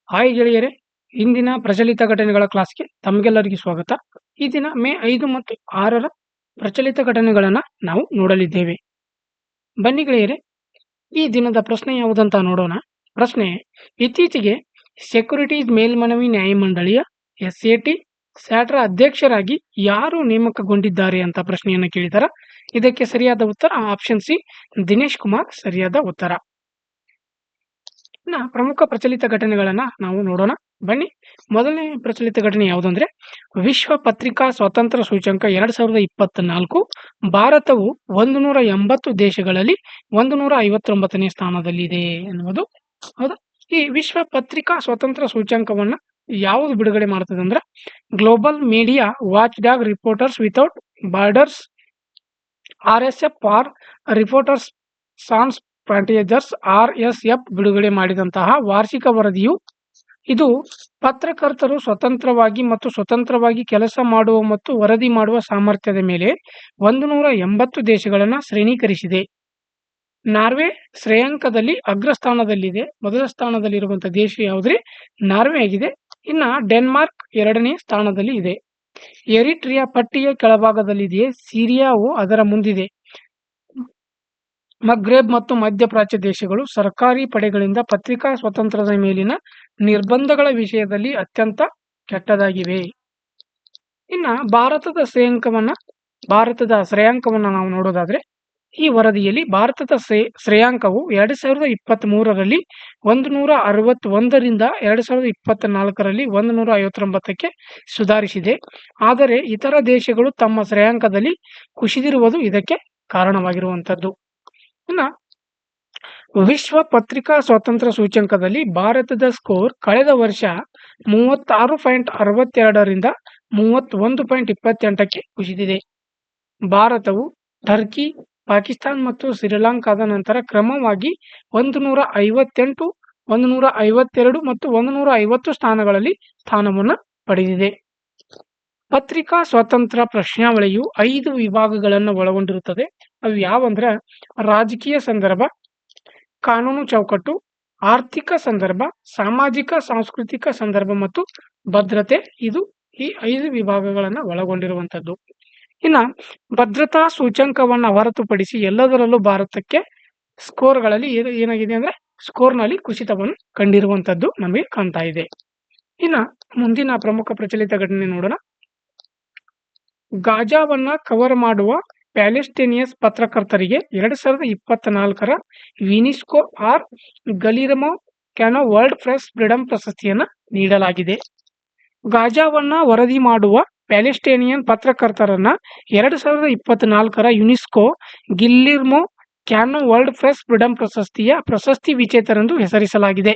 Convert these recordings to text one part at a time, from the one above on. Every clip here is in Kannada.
ಹಾಯ್ ಗೆಳೆಯರೇ, ಇಂದಿನ ಪ್ರಚಲಿತ ಘಟನೆಗಳ ಕ್ಲಾಸ್‌ಗೆ ತಮಗೆಲ್ಲರಿಗೂ ಸ್ವಾಗತ. ಈ ದಿನ ಮೇ 5 ಮತ್ತು 6ರ ಪ್ರಚಲಿತ ಘಟನೆಗಳನ್ನ ನಾವು ನೋಡಲಿದ್ದೇವೆ. ಬನ್ನಿ ಗೆಳೆಯರೇ, ಈ ದಿನದ ಪ್ರಶ್ನೆ ಯಾವುದಂತ ನೋಡೋಣ. ಪ್ರಶ್ನೆ: ಇತ್ತೀಚೆಗೆ ಸೆಕ್ಯೂರಿಟೀಸ್ ಮೇಲ್ಮನವಿ ನ್ಯಾಯಮಂಡಳಿಯ SAT, SAT ರ ಅಧ್ಯಕ್ಷರಾಗಿ ಯಾರು ನೇಮಕಗೊಂಡಿದ್ದಾರೆ ಅಂತ ಪ್ರಶ್ನೆಯನ್ನ ಕೇಳಿದ್ದಾರೆ. ಇದಕ್ಕೆ ಸರಿಯಾದ ಉತ್ತರ ಆಪ್ಷನ್ ಸಿ, ದಿನೇಶ್ ಕುಮಾರ್ ಸರಿಯಾದ ಉತ್ತರ. ಪ್ರಮುಖ ಪ್ರಚಲಿತ ಘಟನೆಗಳನ್ನ ನಾವು ನೋಡೋಣ. ಬನ್ನಿ, ಮೊದಲನೇ ಪ್ರಚಲಿತ ಘಟನೆ ಯಾವುದು ಅಂದ್ರೆ, ವಿಶ್ವ ಪತ್ರಿಕಾ ಸ್ವಾತಂತ್ರ್ಯ ಸೂಚ್ಯಂಕ 2024 ಭಾರತವು 180 ದೇಶಗಳಲ್ಲಿ 159ನೇ ಸ್ಥಾನದಲ್ಲಿದೆ ಎನ್ನುವುದು ಹೌದಾ. ಈ ವಿಶ್ವ ಪತ್ರಿಕಾ ಸ್ವಾತಂತ್ರ್ಯ ಸೂಚ್ಯಂಕವನ್ನ ಯಾವುದು ಬಿಡುಗಡೆ ಮಾಡ್ತದೆ ಅಂದ್ರೆ, global media watch dog reporters without borders RSF for reporters sans frontieres RSF ಬಿಡುಗಡೆ ಮಾಡಿದಂತಹ ವಾರ್ಷಿಕ ವರದಿಯು ಇದು ಪತ್ರಕರ್ತರು ಸ್ವತಂತ್ರವಾಗಿ ಕೆಲಸ ಮಾಡುವ ಮತ್ತು ವರದಿ ಮಾಡುವ ಸಾಮರ್ಥ್ಯದ ಮೇಲೆ 180 ದೇಶಗಳನ್ನು ಶ್ರೇಣೀಕರಿಸಿದೆ. ನಾರ್ವೆ ಶ್ರೇಯಾಂಕದಲ್ಲಿ ಅಗ್ರಸ್ಥಾನದಲ್ಲಿದೆ. ಮೊದಲ ಸ್ಥಾನದಲ್ಲಿರುವಂತಹ ದೇಶ ಯಾವುದ್ರೆ ನಾರ್ವೆ ಆಗಿದೆ. ಇನ್ನ ಡೆನ್ಮಾರ್ಕ್ 2ನೇ ಸ್ಥಾನದಲ್ಲಿ ಇದೆ. ಎರಿಟ್ರಿಯಾ ಪಟ್ಟಿಯ ಕೆಳಭಾಗದಲ್ಲಿದೆಯೇ. ಸಿರಿಯಾವು ಅದರ ಮುಂದಿದೆ. ಮಗ್ರೆಬ್ ಮತ್ತು ಮಧ್ಯಪ್ರಾಚ್ಯ ದೇಶಗಳು ಸರ್ಕಾರಿ ಪಡೆಗಳಿಂದ ಪತ್ರಿಕಾ ಸ್ವಾತಂತ್ರ್ಯದ ಮೇಲಿನ ನಿರ್ಬಂಧಗಳ ವಿಷಯದಲ್ಲಿ ಅತ್ಯಂತ ಕೆಟ್ಟದಾಗಿವೆ. ಇನ್ನ ಭಾರತದ ಶ್ರೇಯಾಂಕವನ್ನ ನಾವು ನೋಡೋದಾದ್ರೆ, ಈ ವರದಿಯಲ್ಲಿ ಭಾರತದ ಶ್ರೇಯಾಂಕವು 2023ರಲ್ಲಿ 161ರಿಂದ 2024ರಲ್ಲಿ 159ಕ್ಕೆ ಸುಧಾರಿಸಿದೆ. ಆದರೆ ಇತರ ದೇಶಗಳು ತಮ್ಮ ಶ್ರೇಯಾಂಕದಲ್ಲಿ ಕುಸಿದಿರುವುದು ಇದಕ್ಕೆ ಕಾರಣವಾಗಿರುವಂತದ್ದು. ಇನ್ನ ವಿಶ್ವ ಪತ್ರಿಕಾ ಸ್ವಾತಂತ್ರ್ಯ ಸೂಚ್ಯಂಕದಲ್ಲಿ ಭಾರತದ ಸ್ಕೋರ್ ಕಳೆದ ವರ್ಷ 36.62ರಿಂದ 31.28ಕ್ಕೆ ಕುಸಿದಿದೆ. ಭಾರತವು ಟರ್ಕಿ, ಪಾಕಿಸ್ತಾನ ಮತ್ತು ಶ್ರೀಲಂಕಾದ ನಂತರ ಕ್ರಮವಾಗಿ 158, 152 ಮತ್ತು 150 ಸ್ಥಾನಗಳಲ್ಲಿ ಸ್ಥಾನವನ್ನು ಪಡೆದಿದೆ. ಪತ್ರಿಕಾ ಸ್ವಾತಂತ್ರ್ಯ ಪ್ರಶ್ನಾವಳಿಯು 5 ವಿಭಾಗಗಳನ್ನು ಒಳಗೊಂಡಿರುತ್ತದೆ. ಅವು ಯಾವಂದ್ರೆ, ರಾಜಕೀಯ ಸಂದರ್ಭ, ಕಾನೂನು ಚೌಕಟ್ಟು, ಆರ್ಥಿಕ ಸಂದರ್ಭ, ಸಾಮಾಜಿಕ ಸಾಂಸ್ಕೃತಿಕ ಸಂದರ್ಭ ಮತ್ತು ಭದ್ರತೆ. ಇದು ಈ 5 ವಿಭಾಗಗಳನ್ನು ಒಳಗೊಂಡಿರುವಂತದ್ದು. ಇನ್ನ ಭದ್ರತಾ ಸೂಚ್ಯಂಕವನ್ನ ಹೊರತುಪಡಿಸಿ ಎಲ್ಲದರಲ್ಲೂ ಭಾರತಕ್ಕೆ ಸ್ಕೋರ್ಗಳಲ್ಲಿ ಏನಾಗಿದೆ ಅಂದ್ರೆ, ಸ್ಕೋರ್ನಲ್ಲಿ ಕುಸಿತವನ್ನು ಕಂಡಿರುವಂತದ್ದು ನಮಗೆ ಕಾಣ್ತಾ ಇದೆ. ಇನ್ನ ಮುಂದಿನ ಪ್ರಮುಖ ಪ್ರಚಲಿತ ಘಟನೆ ನೋಡೋಣ. ಗಾಜಾವನ್ನ ಕವರ್ ಮಾಡುವ ಪ್ಯಾಲೆಸ್ಟೇನಿಯಸ್ ಪತ್ರಕರ್ತರಿಗೆ 2024ರ ಯುನೆಸ್ಕೋ ಆರ್ Guillermo Cano world press freedom ಪ್ರಶಸ್ತಿಯನ್ನ ನೀಡಲಾಗಿದೆ. ಗಾಜಾವನ್ನ ವರದಿ ಮಾಡುವ ಪ್ಯಾಲೆಸ್ಟೇನಿಯನ್ ಪತ್ರಕರ್ತರನ್ನ 2024ರ UNESCO Guillermo Cano world press freedom ಪ್ರಶಸ್ತಿ ವಿಜೇತರೆಂದು ಹೆಸರಿಸಲಾಗಿದೆ.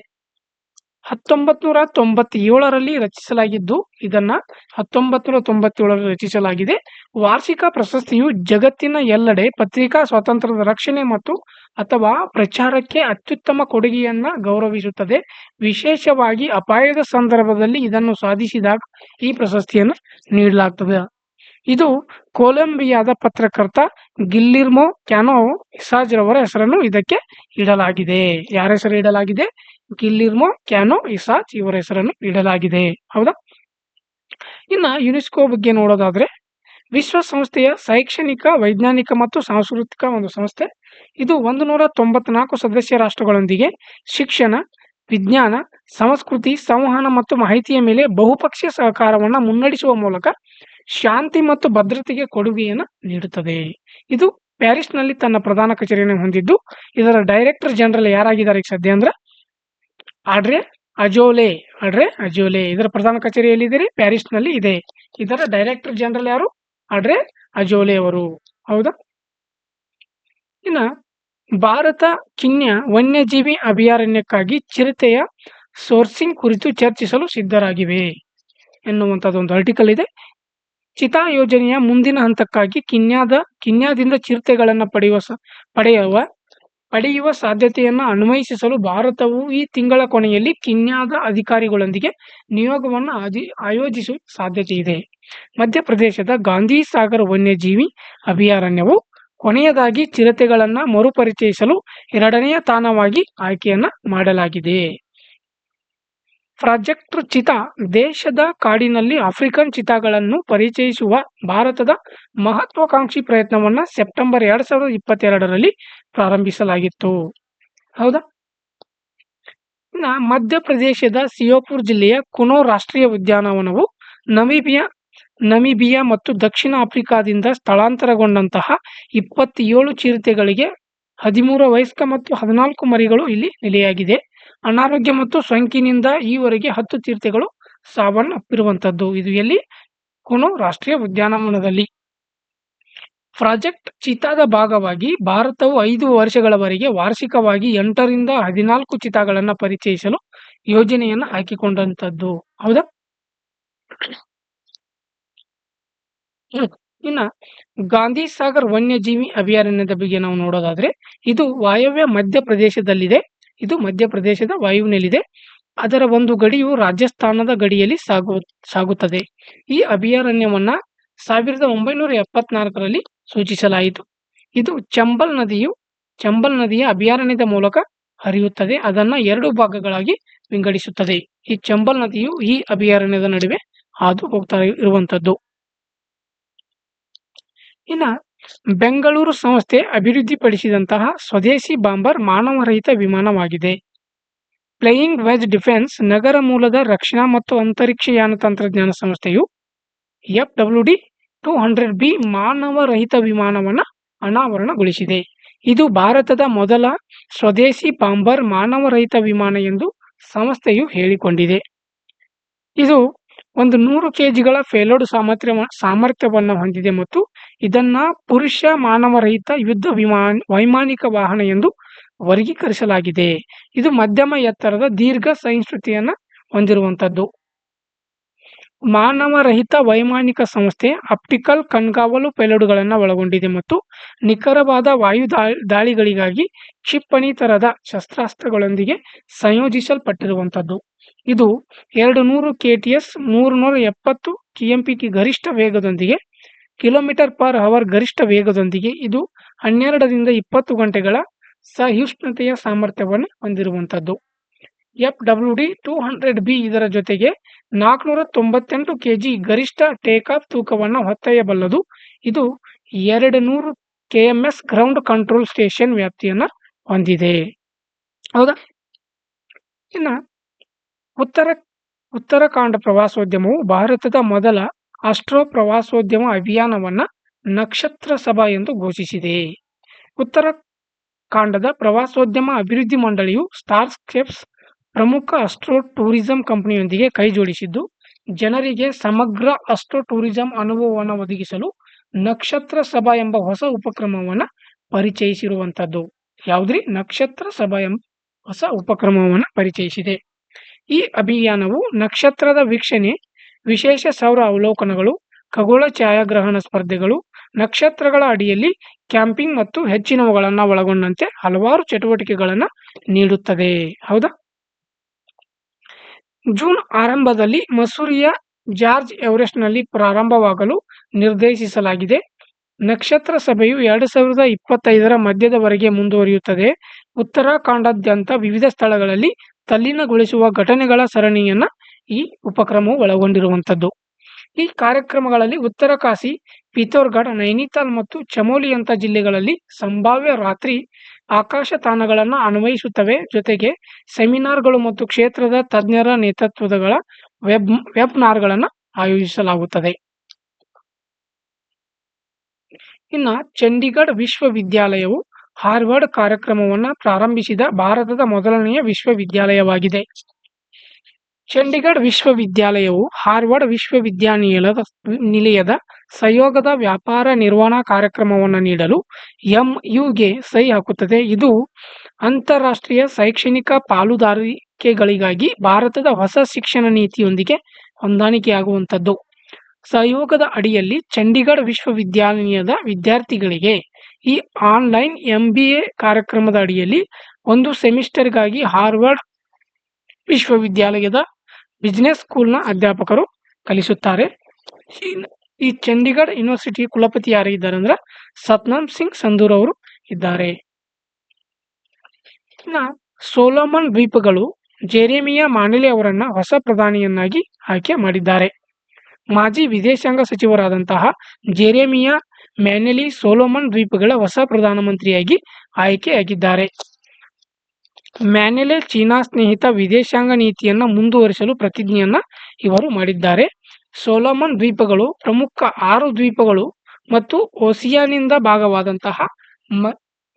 1997ರಲ್ಲಿ ರಚಿಸಲಾಗಿದ್ದು, ಇದನ್ನ 1997ರಲ್ಲಿ ರಚಿಸಲಾಗಿದೆ. ವಾರ್ಷಿಕ ಪ್ರಶಸ್ತಿಯು ಜಗತ್ತಿನ ಎಲ್ಲೆಡೆ ಪತ್ರಿಕಾ ಸ್ವಾತಂತ್ರ್ಯದ ರಕ್ಷಣೆ ಮತ್ತು ಅಥವಾ ಪ್ರಚಾರಕ್ಕೆ ಅತ್ಯುತ್ತಮ ಕೊಡುಗೆಯನ್ನ ಗೌರವಿಸುತ್ತದೆ. ವಿಶೇಷವಾಗಿ ಅಪಾಯದ ಸಂದರ್ಭದಲ್ಲಿ ಇದನ್ನು ಸಾಧಿಸಿದಾಗ ಈ ಪ್ರಶಸ್ತಿಯನ್ನು ನೀಡಲಾಗ್ತದೆ. ಇದು ಕೊಲಂಬಿಯಾದ ಪತ್ರಕರ್ತ ಗಿಲ್ಲಿರ್ಮೋ ಕ್ಯಾನೋ ಇಸಾಜ್ ರವರ ಹೆಸರನ್ನು ಇದಕ್ಕೆ ಇಡಲಾಗಿದೆ. ಯಾರ ಹೆಸರು ಇಡಲಾಗಿದೆ? ಗಿಲ್ಲಿರ್ಮೋ ಕ್ಯಾನೋ ಇಸಾಜ್ ಇವರ ಹೆಸರನ್ನು ಇಡಲಾಗಿದೆ. ಹೌದಾ. ಇನ್ನ ಯುನೆಸ್ಕೋ ಬಗ್ಗೆ ನೋಡೋದಾದ್ರೆ, ವಿಶ್ವಸಂಸ್ಥೆಯ ಶೈಕ್ಷಣಿಕ, ವೈಜ್ಞಾನಿಕ ಮತ್ತು ಸಾಂಸ್ಕೃತಿಕ ಒಂದು ಸಂಸ್ಥೆ. ಇದು 194 ಸದಸ್ಯ ರಾಷ್ಟ್ರಗಳೊಂದಿಗೆ ಶಿಕ್ಷಣ, ವಿಜ್ಞಾನ, ಸಂಸ್ಕೃತಿ, ಸಂವಹನ ಮತ್ತು ಮಾಹಿತಿಯ ಮೇಲೆ ಬಹುಪಕ್ಷೀಯ ಸಹಕಾರವನ್ನು ಮುನ್ನಡೆಸುವ ಮೂಲಕ ಶಾಂತಿ ಮತ್ತು ಭದ್ರತೆಗೆ ಕೊಡುಗೆಯನ್ನು ನೀಡುತ್ತದೆ. ಇದು ಪ್ಯಾರಿಸ್ನಲ್ಲಿ ತನ್ನ ಪ್ರಧಾನ ಕಚೇರಿಯನ್ನು ಹೊಂದಿದ್ದು, ಇದರ ಡೈರೆಕ್ಟರ್ ಜನರಲ್ ಯಾರಾಗಿದ್ದಾರೆ ಈಗ ಸದ್ಯ ಅಂದ್ರೆ ಆಡ್ರೆ ಅಜೋಲೆ. ಇದರ ಪ್ರಧಾನ ಕಚೇರಿ ಎಲ್ಲಿದೆ? ಪ್ಯಾರಿಸ್ನಲ್ಲಿ ಇದೆ. ಇದರ ಡೈರೆಕ್ಟರ್ ಜನರಲ್ ಯಾರು? ಆಡ್ರೆ ಅಜೋಲೆ ಅವರು. ಹೌದಾ. ಇನ್ನ ಭಾರತ ಕೀನ್ಯ ವನ್ಯಜೀವಿ ಅಭಯಾರಣ್ಯಕ್ಕಾಗಿ ಚಿರತೆಯ ಸೋರ್ಸಿಂಗ್ ಕುರಿತು ಚರ್ಚಿಸಲು ಸಿದ್ಧರಾಗಿವೆ ಎನ್ನುವಂಥದ್ದು ಒಂದು ಆರ್ಟಿಕಲ್ ಇದೆ. ಚಿತಾ ಯೋಜನೆಯ ಮುಂದಿನ ಹಂತಕ್ಕಾಗಿ ಕೀನ್ಯಾದಿಂದ ಚಿರತೆಗಳನ್ನು ಪಡೆಯುವ ಸಾಧ್ಯತೆಯನ್ನು ಅನ್ವಯಿಸಲು ಭಾರತವು ಈ ತಿಂಗಳ ಕೊನೆಯಲ್ಲಿ ಕೀನ್ಯಾದ ಅಧಿಕಾರಿಗಳೊಂದಿಗೆ ನಿಯೋಗವನ್ನು ಆಯೋಜಿಸುವ ಸಾಧ್ಯತೆ ಇದೆ. ಮಧ್ಯಪ್ರದೇಶದ ಗಾಂಧಿ ಸಾಗರ್ ವನ್ಯಜೀವಿ ಅಭಯಾರಣ್ಯವು ಕೊನೆಯದಾಗಿ ಚಿರತೆಗಳನ್ನು ಮರುಪರಿಚಯಿಸಲು 2ನೇ ತಾಣವಾಗಿ ಆಯ್ಕೆಯನ್ನ ಮಾಡಲಾಗಿದೆ. ಪ್ರಾಜೆಕ್ಟ್ ಚಿತಾ ದೇಶದ ಕಾಡಿನಲ್ಲಿ ಆಫ್ರಿಕನ್ ಚಿತಾಗಳನ್ನು ಪರಿಚಯಿಸುವ ಭಾರತದ ಮಹತ್ವಾಕಾಂಕ್ಷಿ ಪ್ರಯತ್ನವನ್ನ ಸೆಪ್ಟೆಂಬರ್ 2022ರಲ್ಲಿ ಪ್ರಾರಂಭಿಸಲಾಗಿತ್ತು. ಹೌದಾ? ಮಧ್ಯಪ್ರದೇಶದ ಸಿಯೋಪುರ್ ಜಿಲ್ಲೆಯ ಕುನೋ ರಾಷ್ಟ್ರೀಯ ಉದ್ಯಾನವನವು ನಮೀಬಿಯಾ ಮತ್ತು ದಕ್ಷಿಣ ಆಫ್ರಿಕಾದಿಂದ ಸ್ಥಳಾಂತರಗೊಂಡಂತಹ 27 ಚಿರತೆಗಳಿಗೆ 13 ವಯಸ್ಕ ಮತ್ತು 14 ಮರಿಗಳು ಇಲ್ಲಿ ನೆಲೆಯಾಗಿದೆ. ಅನಾರೋಗ್ಯ ಮತ್ತು ಸೋಂಕಿನಿಂದ ಈವರೆಗೆ 10 ಚಿರತೆಗಳು ಸಾವನ್ನಪ್ಪಿರುವಂತದ್ದು. ಇದು ಎಲ್ಲಿ? ಕುನೋ ರಾಷ್ಟ್ರೀಯ ಉದ್ಯಾನವನದಲ್ಲಿ. ಪ್ರಾಜೆಕ್ಟ್ ಚಿತಾದ ಭಾಗವಾಗಿ ಭಾರತವು 5 ವರ್ಷಗಳವರೆಗೆ ವಾರ್ಷಿಕವಾಗಿ 8 ರಿಂದ 14 ಚಿತಾಗಳನ್ನು ಪರಿಚಯಿಸಲು ಯೋಜನೆಯನ್ನು ಹಾಕಿಕೊಂಡಂತದ್ದು. ಹೌದಾ? ಇನ್ನ ಗಾಂಧಿ ಸಾಗರ್ ವನ್ಯಜೀವಿ ಅಭಯಾರಣ್ಯದ ಬಗ್ಗೆ ನಾವು ನೋಡೋದಾದ್ರೆ ಇದು ವಾಯವ್ಯ ಮಧ್ಯಪ್ರದೇಶದಲ್ಲಿದೆ. ಇದು ಮಧ್ಯಪ್ರದೇಶದ ವಾಯುವಿನಲ್ಲಿದೆ. ಅದರ ಒಂದು ಗಡಿಯು ರಾಜಸ್ಥಾನದ ಗಡಿಯಲ್ಲಿ ಸಾಗುತ್ತದೆ. ಈ ಅಭಯಾರಣ್ಯವನ್ನ 1974ರಲ್ಲಿ ಸೂಚಿಸಲಾಯಿತು. ಇದು ಚಂಬಲ್ ನದಿಯ ಅಭಯಾರಣ್ಯದ ಮೂಲಕ ಹರಿಯುತ್ತದೆ. ಅದನ್ನ 2 ಭಾಗಗಳಾಗಿ ವಿಂಗಡಿಸುತ್ತದೆ. ಈ ಚಂಬಲ್ ನದಿಯು ಈ ಅಭಯಾರಣ್ಯದ ನಡುವೆ ಹಾದು ಹೋಗ್ತಾ ಇರುವಂತದ್ದು. ಇನ್ನ ಬೆಂಗಳೂರು ಸಂಸ್ಥೆ ಅಭಿವೃದ್ಧಿಪಡಿಸಿದಂತಹ ಸ್ವದೇಶಿ ಬಾಂಬರ್ ಮಾನವರಹಿತ ವಿಮಾನವಾಗಿದೆ. ಫ್ಲೈಯಿಂಗ್ ವೆಜ್ ಡಿಫೆನ್ಸ್ ನಗರ ಮೂಲದ ರಕ್ಷಣಾ ಮತ್ತು ಅಂತರಿಕ್ಷಯಾನ ತಂತ್ರಜ್ಞಾನ ಸಂಸ್ಥೆಯು FWD-200B ಮಾನವರಹಿತ ವಿಮಾನವನ್ನು ಅನಾವರಣಗೊಳಿಸಿದೆ. ಇದು ಭಾರತದ ಮೊದಲ ಸ್ವದೇಶಿ ಬಾಂಬರ್ ಮಾನವರಹಿತ ವಿಮಾನ ಎಂದು ಸಂಸ್ಥೆಯು ಹೇಳಿಕೊಂಡಿದೆ. ಇದು ಒಂದು 100 ಕೆಜಿಗಳ ಪೇಲೋಡ್ ಸಾಮರ್ಥ್ಯವನ್ನು ಹೊಂದಿದೆ ಮತ್ತು ಇದನ್ನ ಪುರುಷ ಮಾನವರಹಿತ ಯುದ್ಧ ವೈಮಾನಿಕ ವಾಹನ ಎಂದು ವರ್ಗೀಕರಿಸಲಾಗಿದೆ. ಇದು ಮಧ್ಯಮ ಎತ್ತರದ ದೀರ್ಘ ಸಹಿಷ್ಣುತೆಯನ್ನು ಹೊಂದಿರುವಂತದ್ದು. ಮಾನವರಹಿತ ವೈಮಾನಿಕ ಸಂಸ್ಥೆ ಆಪ್ಟಿಕಲ್ ಕಣ್ಗಾವಲು ಪೇಲೋಡ್ಗಳನ್ನು ಒಳಗೊಂಡಿದೆ ಮತ್ತು ನಿಖರವಾದ ವಾಯು ದಾಳಿಗಳಿಗಾಗಿ ಕ್ಷಿಪಣಿ ತರದ ಶಸ್ತ್ರಾಸ್ತ್ರಗಳೊಂದಿಗೆ ಸಂಯೋಜಿಸಲ್ಪಟ್ಟಿರುವಂತದ್ದು. ಇದು 200 KTS 370 kmph ಗರಿಷ್ಠ ವೇಗದೊಂದಿಗೆ km/h ಗರಿಷ್ಠ ವೇಗದೊಂದಿಗೆ ಇದು 12 ರಿಂದ 20 ಗಂಟೆಗಳ ಸಹಿಷ್ಣುತೆಯ ಸಾಮರ್ಥ್ಯವನ್ನು ಹೊಂದಿರುವಂತದ್ದು. FWD-200B ಇದರ ಜೊತೆಗೆ 498 kg ಗರಿಷ್ಠ ಟೇಕಾಫ್ ತೂಕವನ್ನು ಹೊತ್ತೊಯ್ಯಬಲ್ಲದು. ಇದು 200 kms ಗ್ರೌಂಡ್ ಕಂಟ್ರೋಲ್ ಸ್ಟೇಷನ್ ವ್ಯಾಪ್ತಿಯನ್ನ ಹೊಂದಿದೆ. ಹೌದಾ? ಇನ್ನ ಉತ್ತರಾಖಂಡ ಪ್ರವಾಸೋದ್ಯಮವು ಭಾರತದ ಮೊದಲ ಅಸ್ಟ್ರೋ ಪ್ರವಾಸೋದ್ಯಮ ಅಭಿಯಾನವನ್ನ ನಕ್ಷತ್ರ ಸಭಾ ಎಂದು ಘೋಷಿಸಿದೆ. ಉತ್ತರಾಖಂಡದ ಪ್ರವಾಸೋದ್ಯಮ ಅಭಿವೃದ್ಧಿ ಮಂಡಳಿಯು ಸ್ಟಾರ್ಸ್ಕೇಪ್ಸ್ ಪ್ರಮುಖ ಅಸ್ಟ್ರೋ ಟೂರಿಸಂ ಕಂಪನಿಯೊಂದಿಗೆ ಕೈಜೋಡಿಸಿದ್ದು ಜನರಿಗೆ ಸಮಗ್ರ ಅಸ್ಟ್ರೋ ಟೂರಿಸಂ ಅನುಭವವನ್ನು ಒದಗಿಸಲು ನಕ್ಷತ್ರ ಸಭಾ ಎಂಬ ಹೊಸ ಉಪಕ್ರಮವನ್ನು ಪರಿಚಯಿಸಿರುವಂತದ್ದು. ಯಾವುದ್ರಿ? ನಕ್ಷತ್ರ ಸಭಾ ಎಂಬ ಹೊಸ ಉಪಕ್ರಮವನ್ನು ಪರಿಚಯಿಸಿದೆ. ಈ ಅಭಿಯಾನವು ನಕ್ಷತ್ರದ ವೀಕ್ಷಣೆ, ವಿಶೇಷ ಸೌರ ಅವಲೋಕನಗಳು, ಖಗೋಳ ಛಾಯಾಗ್ರಹಣ ಸ್ಪರ್ಧೆಗಳು, ನಕ್ಷತ್ರಗಳ ಅಡಿಯಲ್ಲಿ ಕ್ಯಾಂಪಿಂಗ್ ಮತ್ತು ಹೆಚ್ಚಿನವುಗಳನ್ನು ಒಳಗೊಂಡಂತೆ ಹಲವಾರು ಚಟುವಟಿಕೆಗಳನ್ನು ನೀಡುತ್ತದೆ. ಹೌದಾ? ಜೂನ್ ಆರಂಭದಲ್ಲಿ ಮಸೂರಿಯ ಜಾರ್ಜ್ ಎವರೆಸ್ಟ್ನಲ್ಲಿ ಪ್ರಾರಂಭವಾಗಲು ನಿರ್ದೇಶಿಸಲಾಗಿದೆ. ನಕ್ಷತ್ರ ಸಭೆಯು 2025ರ ಮಧ್ಯದವರೆಗೆ ಮುಂದುವರಿಯುತ್ತದೆ. ಉತ್ತರಾಖಂಡಾದ್ಯಂತ ವಿವಿಧ ಸ್ಥಳಗಳಲ್ಲಿ ತಲ್ಲೀನಗೊಳಿಸುವ ಘಟನೆಗಳ ಸರಣಿಯನ್ನ ಈ ಉಪಕ್ರಮವು ಒಳಗೊಂಡಿರುವಂತದ್ದು. ಈ ಕಾರ್ಯಕ್ರಮಗಳಲ್ಲಿ ಉತ್ತರಕಾಶಿ, ಪಿಥೋರ್ಗಢ, ನೈನಿತಾಲ್ ಮತ್ತು ಚಮೋಲಿಯಂತ ಜಿಲ್ಲೆಗಳಲ್ಲಿ ಸಂಭಾವ್ಯ ರಾತ್ರಿ ಆಕಾಶತಾಣಗಳನ್ನು ಅನ್ವಯಿಸುತ್ತವೆ. ಜೊತೆಗೆ ಸೆಮಿನಾರ್ಗಳು ಮತ್ತು ಕ್ಷೇತ್ರದ ತಜ್ಞರ ನೇತೃತ್ವದ ವೆಬ್ನಾರ್ಗಳನ್ನು ಆಯೋಜಿಸಲಾಗುತ್ತದೆ. ಇನ್ನ ಚಂಡೀಗಢ ವಿಶ್ವವಿದ್ಯಾಲಯವು ಹಾರ್ವರ್ಡ್ ಕಾರ್ಯಕ್ರಮವನ್ನು ಪ್ರಾರಂಭಿಸಿದ ಭಾರತದ ಮೊದಲನೆಯ ವಿಶ್ವವಿದ್ಯಾಲಯವಾಗಿದೆ. ಚಂಡೀಗಢ ವಿಶ್ವವಿದ್ಯಾಲಯವು ಹಾರ್ವರ್ಡ್ ವಿಶ್ವವಿದ್ಯಾನಿಲಯದ ಸಹಯೋಗದ ವ್ಯಾಪಾರ ನಿರ್ವಹಣಾ ಕಾರ್ಯಕ್ರಮವನ್ನು ನೀಡಲು MOUಗೆ ಸಹಿ ಹಾಕುತ್ತದೆ. ಇದು ಅಂತಾರಾಷ್ಟ್ರೀಯ ಶೈಕ್ಷಣಿಕ ಪಾಲುದಾರಿಕೆಗಳಿಗಾಗಿ ಭಾರತದ ಹೊಸ ಶಿಕ್ಷಣ ನೀತಿಯೊಂದಿಗೆ ಹೊಂದಾಣಿಕೆಯಾಗುವಂಥದ್ದು. ಸಹಯೋಗದ ಅಡಿಯಲ್ಲಿ ಚಂಡೀಗಢ ವಿಶ್ವವಿದ್ಯಾನಿಲಯದ ವಿದ್ಯಾರ್ಥಿಗಳಿಗೆ ಈ ಆನ್ಲೈನ್ MBA ಕಾರ್ಯಕ್ರಮದ ಅಡಿಯಲ್ಲಿ 1 ಸೆಮಿಸ್ಟರ್ಗಾಗಿ ಹಾರ್ವರ್ಡ್ ವಿಶ್ವವಿದ್ಯಾಲಯದ ಬಿಸಿನೆಸ್ ಸ್ಕೂಲ್ನ ಅಧ್ಯಾಪಕರು ಕಲಿಸುತ್ತಾರೆ. ಈ ಚಂಡೀಗಢ ಯೂನಿವರ್ಸಿಟಿ ಕುಲಪತಿ ಯಾರಿದ್ದಾರೆ ಅಂದ್ರೆ ಸತ್ನಾಮ್ ಸಿಂಗ್ ಸಂಧೂರ್ ಅವರು ಇದ್ದಾರೆ. ಸೋಲೋಮನ್ ದ್ವೀಪಗಳು ಜೆರೆಮಿಯಾ ಮಾನಿಲೆ ಅವರನ್ನ ಹೊಸ ಪ್ರಧಾನಿಯನ್ನಾಗಿ ಆಯ್ಕೆ ಮಾಡಿದ್ದಾರೆ. ಮಾಜಿ ವಿದೇಶಾಂಗ ಸಚಿವರಾದಂತಹ ಜೆರೆಮಿಯಾ ಮ್ಯಾನೆಲಿ ಸೊಲೊಮನ್ ದ್ವೀಪಗಳ ಹೊಸ ಪ್ರಧಾನಮಂತ್ರಿಯಾಗಿ ಆಯ್ಕೆಯಾಗಿದ್ದಾರೆ. ಮ್ಯಾನೆಲೆ ಚೀನಾ ಸ್ನೇಹಿತ ವಿದೇಶಾಂಗ ನೀತಿಯನ್ನ ಮುಂದುವರಿಸಲು ಪ್ರತಿಜ್ಞೆಯನ್ನ ಇವರು ಮಾಡಿದ್ದಾರೆ. ಸೊಲೊಮನ್ ದ್ವೀಪಗಳು ಪ್ರಮುಖ 6 ದ್ವೀಪಗಳು ಮತ್ತು ಓಸಿಯಾನಿಂದ ಭಾಗವಾದಂತಹ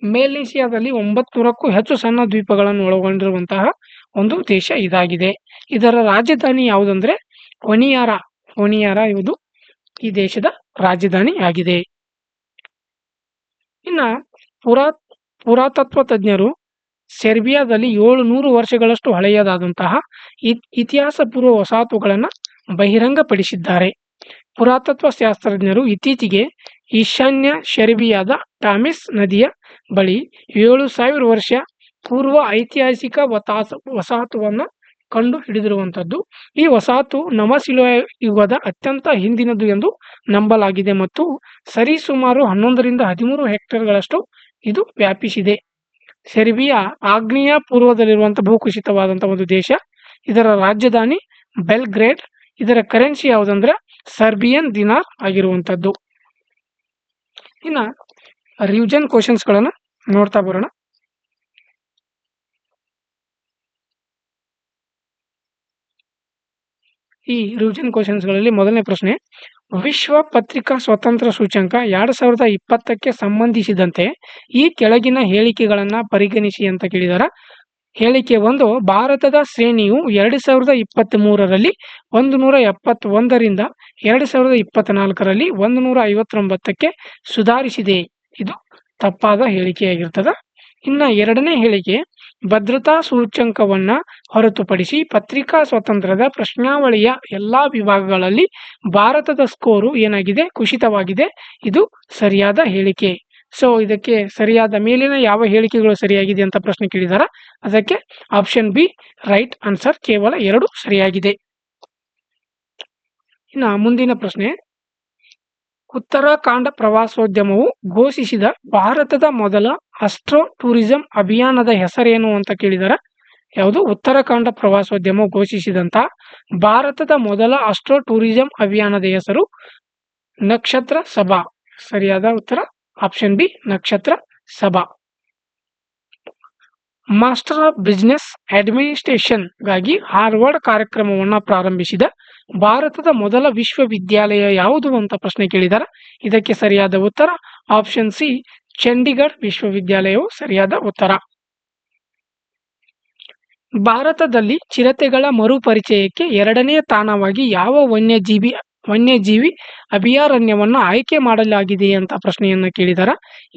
ಮೆಲೇಷಿಯಾದಲ್ಲಿ 900ಕ್ಕೂ ಹೆಚ್ಚು ಸಣ್ಣ ದ್ವೀಪಗಳನ್ನು ಒಳಗೊಂಡಿರುವಂತಹ ಒಂದು ದೇಶ ಇದಾಗಿದೆ. ಇದರ ರಾಜಧಾನಿ ಯಾವುದಂದ್ರೆ ಹೊನಿಯಾರ ಇವುದು ಈ ದೇಶದ ರಾಜಧಾನಿ ಆಗಿದೆ. ಇನ್ನ ಪುರಾತತ್ವ ತಜ್ಞರು ಸೆರ್ಬಿಯಾದಲ್ಲಿ 700 ವರ್ಷಗಳಷ್ಟು ಹಳೆಯದಾದಂತಹ ಇತಿಹಾಸ ಪೂರ್ವ ವಸಾಹತುಗಳನ್ನು ಬಹಿರಂಗಪಡಿಸಿದ್ದಾರೆ. ಪುರಾತತ್ವ ಶಾಸ್ತ್ರಜ್ಞರು ಇತ್ತೀಚೆಗೆ ಈಶಾನ್ಯ ಸೆರ್ಬಿಯಾದ ಟಾಮಿಸ್ ನದಿಯ ಬಳಿ 7000 ವರ್ಷ ಪೂರ್ವ ಐತಿಹಾಸಿಕ ವಸಾಹತುವನ್ನು ಕಂಡು ಹಿಡಿದಿರುವಂಥದ್ದು. ಈ ವಸಾಹತು ನವಶಿಲಾಯುಗದ ಅತ್ಯಂತ ಹಿಂದಿನದು ಎಂದು ನಂಬಲಾಗಿದೆ ಮತ್ತು ಸರಿಸುಮಾರು 11 ರಿಂದ 13 ಹೆಕ್ಟೇರ್ಗಳಷ್ಟು ಇದು ವ್ಯಾಪಿಸಿದೆ. ಸೆರ್ಬಿಯಾ ಆಗ್ನೇಯ ಪೂರ್ವದಲ್ಲಿರುವಂತಹ ಭೂಕುಸಿತವಾದಂತಹ ಒಂದು ದೇಶ. ಇದರ ರಾಜಧಾನಿ ಬೆಲ್ಗ್ರೇಡ್. ಇದರ ಕರೆನ್ಸಿ ಯಾವುದಂದ್ರೆ ಸರ್ಬಿಯನ್ ದಿನಾರ್ ಆಗಿರುವಂಥದ್ದು. ಇನ್ನ ರಿವಿಷನ್ ಕ್ವಶನ್ಸ್ ಗಳನ್ನ ನೋಡ್ತಾ ಬರೋಣ. ಈ ರಿವಿಷನ್ ಕ್ವಶನ್ಸ್ ಗಳಲ್ಲಿ ಮೊದಲನೇ ಪ್ರಶ್ನೆ, ವಿಶ್ವ ಪತ್ರಿಕಾ ಸ್ವಾತಂತ್ರ್ಯ ಸೂಚ್ಯಂಕ 2020ಕ್ಕೆ ಸಂಬಂಧಿಸಿದಂತೆ ಈ ಕೆಳಗಿನ ಹೇಳಿಕೆಗಳನ್ನ ಪರಿಗಣಿಸಿ ಅಂತ ಕೇಳಿದಾರ. ಹೇಳಿಕೆ 1, ಭಾರತದ ಶ್ರೇಣಿಯು 2023ರಲ್ಲಿ 171ರಿಂದ 2024ರಲ್ಲಿ 159ಕ್ಕೆ ಸುಧಾರಿಸಿದೆ. ಇದು ತಪ್ಪಾದ ಹೇಳಿಕೆಯಾಗಿರ್ತದೆ. ಇನ್ನ ಎರಡನೇ ಹೇಳಿಕೆ, ಭದ್ರತಾ ಸೂಚ್ಯಂಕವನ್ನ ಹೊರತುಪಡಿಸಿ ಪತ್ರಿಕಾ ಸ್ವಾತಂತ್ರ್ಯದ ಪ್ರಶ್ನಾವಳಿಯ ಎಲ್ಲಾ ವಿಭಾಗಗಳಲ್ಲಿ ಭಾರತದ ಸ್ಕೋರು ಏನಾಗಿದೆ, ಕುಸಿತವಾಗಿದೆ. ಇದು ಸರಿಯಾದ ಹೇಳಿಕೆ. ಸೊ ಇದಕ್ಕೆ ಸರಿಯಾದ ಮೇಲಿನ ಯಾವ ಹೇಳಿಕೆಗಳು ಸರಿಯಾಗಿದೆ ಅಂತ ಪ್ರಶ್ನೆ ಕೇಳಿದಾರ. ಅದಕ್ಕೆ ಆಪ್ಷನ್ ಬಿ ರೈಟ್ ಆನ್ಸರ್. ಕೇವಲ 2 ಸರಿಯಾಗಿದೆ. ಇನ್ನು ಮುಂದಿನ ಪ್ರಶ್ನೆ, ಉತ್ತರಾಖಂಡ ಪ್ರವಾಸೋದ್ಯಮವು ಘೋಷಿಸಿದ ಭಾರತದ ಮೊದಲ ಅಸ್ಟ್ರೋ ಟೂರಿಸಂ ಅಭಿಯಾನದ ಹೆಸರೇನು ಅಂತ ಕೇಳಿದಾರ. ಯಾವುದು? ಉತ್ತರಾಖಂಡ ಪ್ರವಾಸೋದ್ಯಮ ಘೋಷಿಸಿದಂತ ಭಾರತದ ಮೊದಲ ಅಸ್ಟ್ರೋ ಟೂರಿಸಂ ಅಭಿಯಾನದ ಹೆಸರು ನಕ್ಷತ್ರ ಸಭಾ. ಸರಿಯಾದ ಉತ್ತರ ಆಪ್ಷನ್ ಬಿ ನಕ್ಷತ್ರ ಸಭಾ. ಮಾಸ್ಟರ್ ಆಫ್ ಬಿಸಿನೆಸ್ ಅಡ್ಮಿನಿಸ್ಟ್ರೇಷನ್ ಗಾಗಿ ಹಾರ್ವರ್ಡ್ ಕಾರ್ಯಕ್ರಮವನ್ನು ಪ್ರಾರಂಭಿಸಿದ ಭಾರತದ ಮೊದಲ ವಿಶ್ವವಿದ್ಯಾಲಯ ಯಾವುದು ಅಂತ ಪ್ರಶ್ನೆ ಕೇಳಿದಾರ. ಇದಕ್ಕೆ ಸರಿಯಾದ ಉತ್ತರ ಆಪ್ಷನ್ ಸಿ ಚಂಡೀಗಢ ವಿಶ್ವವಿದ್ಯಾಲಯವು ಸರಿಯಾದ ಉತ್ತರ. ಭಾರತದಲ್ಲಿ ಚಿರತೆಗಳ ಮರುಪರಿಚಯಕ್ಕೆ 2ನೇ ತಾಣವಾಗಿ ಯಾವ ವನ್ಯಜೀವಿ ಅಭಯಾರಣ್ಯವನ್ನು ಆಯ್ಕೆ ಮಾಡಲಾಗಿದೆ ಅಂತ ಪ್ರಶ್ನೆಯನ್ನ ಕೇಳಿದಾರ.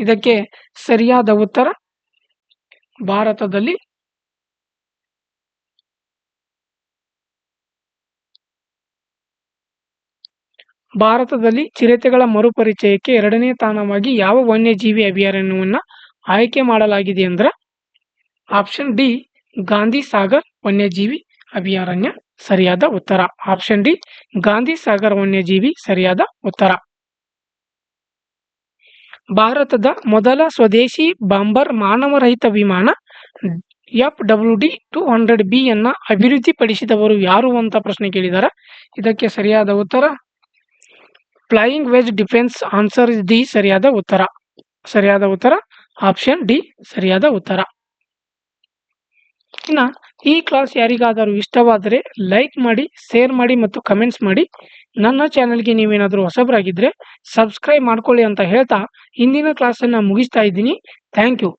ಇದಕ್ಕೆ ಸರಿಯಾದ ಉತ್ತರ ಭಾರತದಲ್ಲಿ ಚಿರತೆಗಳ ಮರುಪರಿಚಯಕ್ಕೆ 2ನೇ ತಾಣವಾಗಿ ಯಾವ ವನ್ಯಜೀವಿ ಅಭಯಾರಣ್ಯವನ್ನ ಆಯ್ಕೆ ಮಾಡಲಾಗಿದೆ ಅಂದ್ರೆ ಆಪ್ಷನ್ ಡಿ ಗಾಂಧಿ ಸಾಗರ್ ವನ್ಯಜೀವಿ ಅಭಯಾರಣ್ಯ ಸರಿಯಾದ ಉತ್ತರ. ಆಪ್ಷನ್ ಡಿ ಗಾಂಧಿ ಸಾಗರ್ ವನ್ಯಜೀವಿ ಸರಿಯಾದ ಉತ್ತರ. ಭಾರತದ ಮೊದಲ ಸ್ವದೇಶಿ ಬಾಂಬರ್ ಮಾನವರಹಿತ ವಿಮಾನ FWD-200B ಯನ್ನ ಅಭಿವೃದ್ಧಿಪಡಿಸಿದವರು ಯಾರು ಅಂತ ಪ್ರಶ್ನೆ ಕೇಳಿದಾರ. ಇದಕ್ಕೆ ಸರಿಯಾದ ಉತ್ತರ flying veg defence answer is D ಸರಿಯಾದ ಉತ್ತರ. ಸರಿಯಾದ ಉತ್ತರ ಆಪ್ಷನ್ ಡಿ ಸರಿಯಾದ ಉತ್ತರ. ಇನ್ನ ಈ ಕ್ಲಾಸ್ ಯಾರಿಗಾದರೂ ಇಷ್ಟವಾದರೆ ಲೈಕ್ ಮಾಡಿ, ಶೇರ್ ಮಾಡಿ ಮತ್ತು ಕಮೆಂಟ್ಸ್ ಮಾಡಿ. ನನ್ನ ಚಾನೆಲ್ಗೆ ನೀವೇನಾದರೂ ಹೊಸಬರಾಗಿದ್ರೆ ಸಬ್ಸ್ಕ್ರೈಬ್ ಮಾಡ್ಕೊಳ್ಳಿ ಅಂತ ಹೇಳ್ತಾ ಇಂದಿನ ಕ್ಲಾಸನ್ನು ಮುಗಿಸ್ತಾ ಇದ್ದೀನಿ. Thank you.